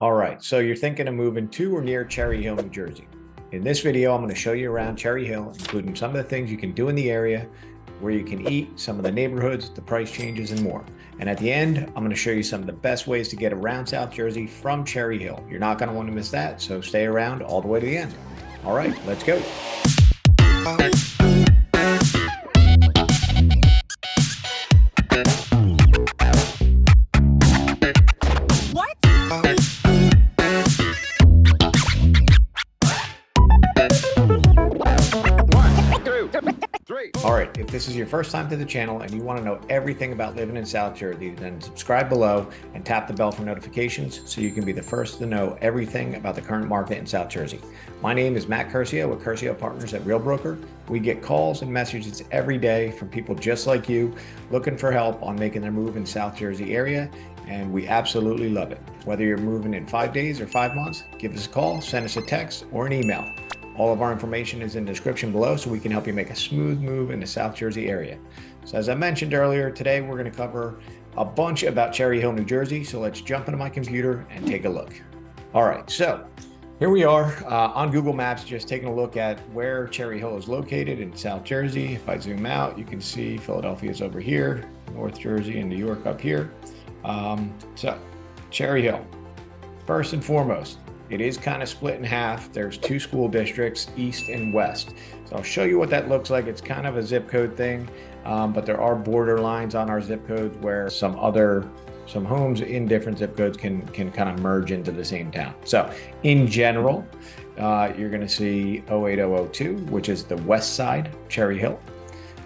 All right, so you're thinking of moving to or near Cherry Hill, New Jersey. In this video, I'm going to show you around Cherry Hill, including some of the things you can do in the area, where you can eat, some of the neighborhoods, the price changes, and more. And at the end, I'm going to show you some of the best ways to get around South Jersey from Cherry Hill. You're not going to want to miss that, so stay around all the way to the end. All right, let's go. All right, if this is your first time to the channel and you want to know everything about living in South Jersey, then subscribe below and tap the bell for notifications so you can be the first to know everything about the current market in South Jersey. My name is Matt Curcio with Curcio Partners at Real Broker. We get calls and messages every day from people just like you looking for help on making their move in South Jersey area, and we absolutely love it. Whether you're moving in 5 days or 5 months, give us a call, send us a text or an email. All of our information is in the description below so we can help you make a smooth move in the South Jersey area. So as I mentioned earlier, today we're going to cover a bunch about Cherry Hill, New Jersey. So let's jump into my computer and take a look. All right, so here we are on Google Maps, just taking a look at where Cherry Hill is located in South Jersey. If I zoom out, you can see Philadelphia is over here, North Jersey and New York up here. So Cherry Hill, first and foremost, it is kind of split in half. There's 2 school districts, east and west. So I'll show you what that looks like. It's kind of a zip code thing, but there are border lines on our zip codes where some homes in different zip codes can kind of merge into the same town. So in general, you're going to see 08002, which is the west side, Cherry Hill,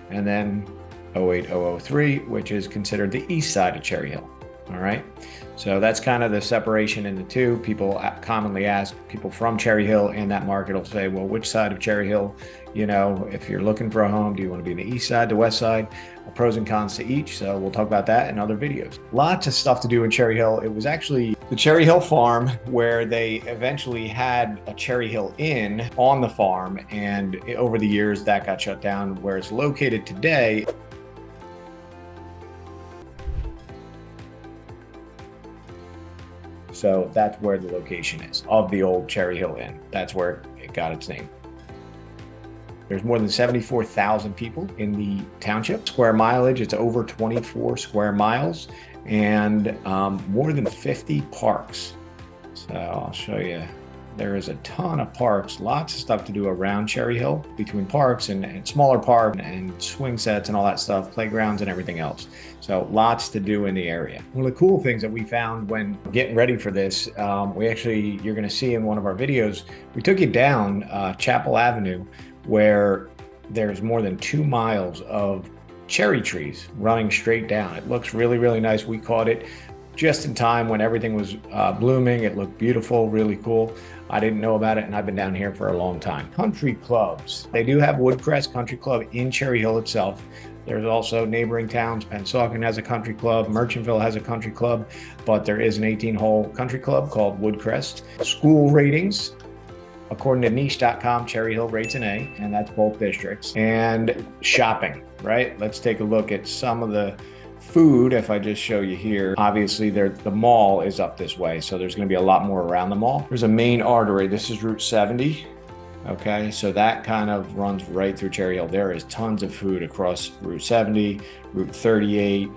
and then 08003, which is considered the east side of Cherry Hill. All right. So that's kind of the separation in the two. People commonly ask, people from Cherry Hill in that market will say, well, which side of Cherry Hill, you know, if you're looking for a home, do you want to be on the east side, the west side? Pros and cons to each. So we'll talk about that in other videos. Lots of stuff to do in Cherry Hill. It was actually the Cherry Hill farm where they eventually had a Cherry Hill Inn on the farm. And over the years that got shut down. Where it's located today, so that's where the location is of the old Cherry Hill Inn. That's where it got its name. There's more than 74,000 people in the township. Square mileage, it's over 24 square miles, and more than 50 parks. So I'll show you. There is a ton of parks, lots of stuff to do around Cherry Hill, between parks and smaller parks and swing sets and all that stuff, playgrounds and everything else. So lots to do in the area. One of the cool things that we found when getting ready for this, you're going to see in one of our videos, we took you down Chapel Avenue, where there's more than 2 miles of cherry trees running straight down. It looks really, really nice. We caught it just in time when everything was blooming. It looked beautiful, really cool. I didn't know about it, and I've been down here for a long time. Country clubs. They do have Woodcrest Country Club in Cherry Hill itself. There's also neighboring towns. Pennsauken has a country club. Merchantville has a country club, but there is an 18-hole country club called Woodcrest. School ratings. According to niche.com, Cherry Hill rates an A, and that's both districts. And shopping, right? Let's take a look at some of the food. If I just show you here, obviously the mall is up this way, so there's going to be a lot more around the mall. There's a main artery. This is Route 70. Okay, so that kind of runs right through Cherry Hill. There is tons of food across Route 70, Route 38,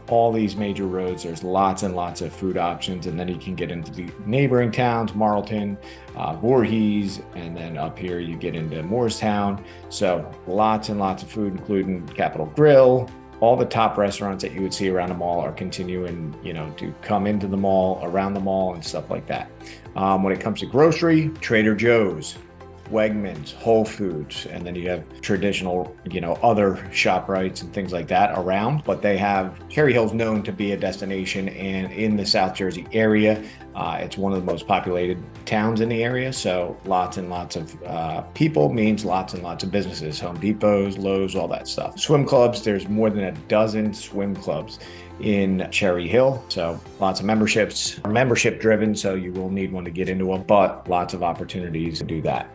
all these major roads. There's lots and lots of food options, and then you can get into the neighboring towns, Marlton, Voorhees, and then up here you get into Moorestown. So lots and lots of food, including Capitol Grill. All the top restaurants that you would see around the mall are continuing, to come into the mall, around the mall, and stuff like that. When it comes to grocery, Trader Joe's, Wegmans, Whole Foods, and then you have traditional, other ShopRites and things like that around. But they have, Cherry Hill's known to be a destination, and in the South Jersey area, it's one of the most populated towns in the area. So lots and lots of people means lots and lots of businesses, Home Depots, Lowe's, all that stuff. Swim clubs, there's more than a dozen swim clubs in Cherry Hill. So lots of memberships, membership driven, so you will need one to get into them, but lots of opportunities to do that.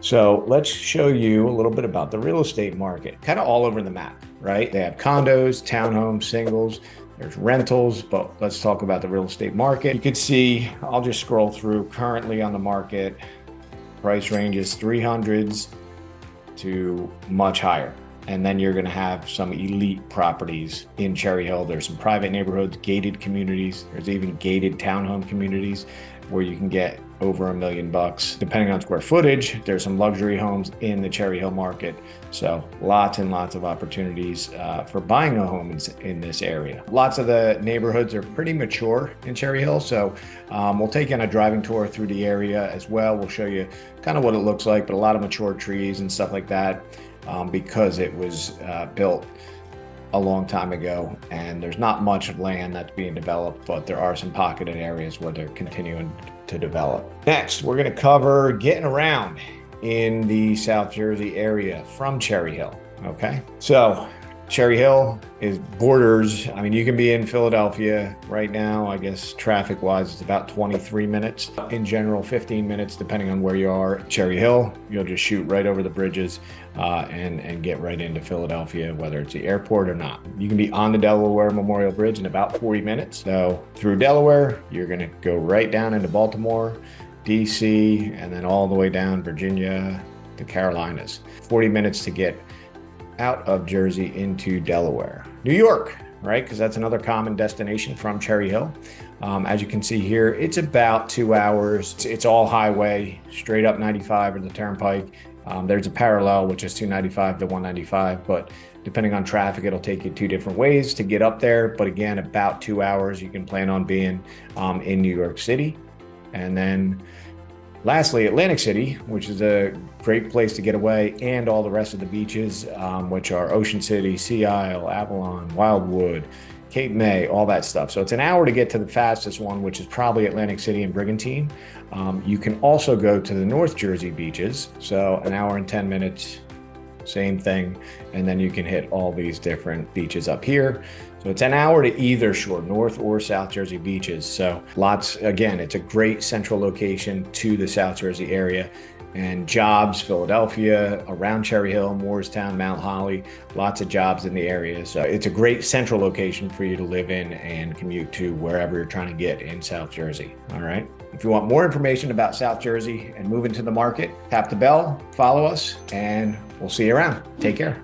So let's show you a little bit about the real estate market, kind of all over the map, right? They have condos, townhomes, singles. There's rentals, but let's talk about the real estate market. You can see, I'll just scroll through currently on the market. Price range is 300s to much higher. And then you're gonna have some elite properties in Cherry Hill. There's some private neighborhoods, gated communities. There's even gated townhome communities where you can get over $1 million. Depending on square footage, there's some luxury homes in the Cherry Hill market. So lots and lots of opportunities for buying a home in this area. Lots of the neighborhoods are pretty mature in Cherry Hill. So we'll take in a driving tour through the area as well. We'll show you kind of what it looks like, but a lot of mature trees and stuff like that because it was built a long time ago, and there's not much land that's being developed, but there are some pocketed areas where they're continuing to develop. Next, we're going to cover getting around in the South Jersey area from Cherry Hill. Okay, so Cherry Hill is borders. I mean, you can be in Philadelphia right now. I guess traffic wise, it's about 23 minutes. In general, 15 minutes, depending on where you are. Cherry Hill, you'll just shoot right over the bridges and get right into Philadelphia, whether it's the airport or not. You can be on the Delaware Memorial Bridge in about 40 minutes. So through Delaware, you're gonna go right down into Baltimore, DC, and then all the way down Virginia, the Carolinas. 40 minutes to get out of Jersey into Delaware. New York, right? Because that's another common destination from Cherry Hill. As you can see here, it's about 2 hours. It's all highway, straight up 95 or the Turnpike. There's a parallel, which is 295 to 195, but depending on traffic, it'll take you 2 different ways to get up there. But again, about 2 hours, you can plan on being in New York City. And then lastly, Atlantic City, which is a great place to get away, and all the rest of the beaches, which are Ocean City, Sea Isle, Avalon, Wildwood, Cape May, all that stuff. So it's an hour to get to the fastest one, which is probably Atlantic City and Brigantine. You can also go to the North Jersey beaches. So an hour and 10 minutes, same thing. And then you can hit all these different beaches up here. So it's an hour to either shore, North or South Jersey beaches. So lots, again, it's a great central location to the South Jersey area. And jobs, Philadelphia, around Cherry Hill, Moorestown, Mount Holly, lots of jobs in the area. So it's a great central location for you to live in and commute to wherever you're trying to get in South Jersey. All right. If you want more information about South Jersey and moving to the market, tap the bell, follow us, and we'll see you around. Take care.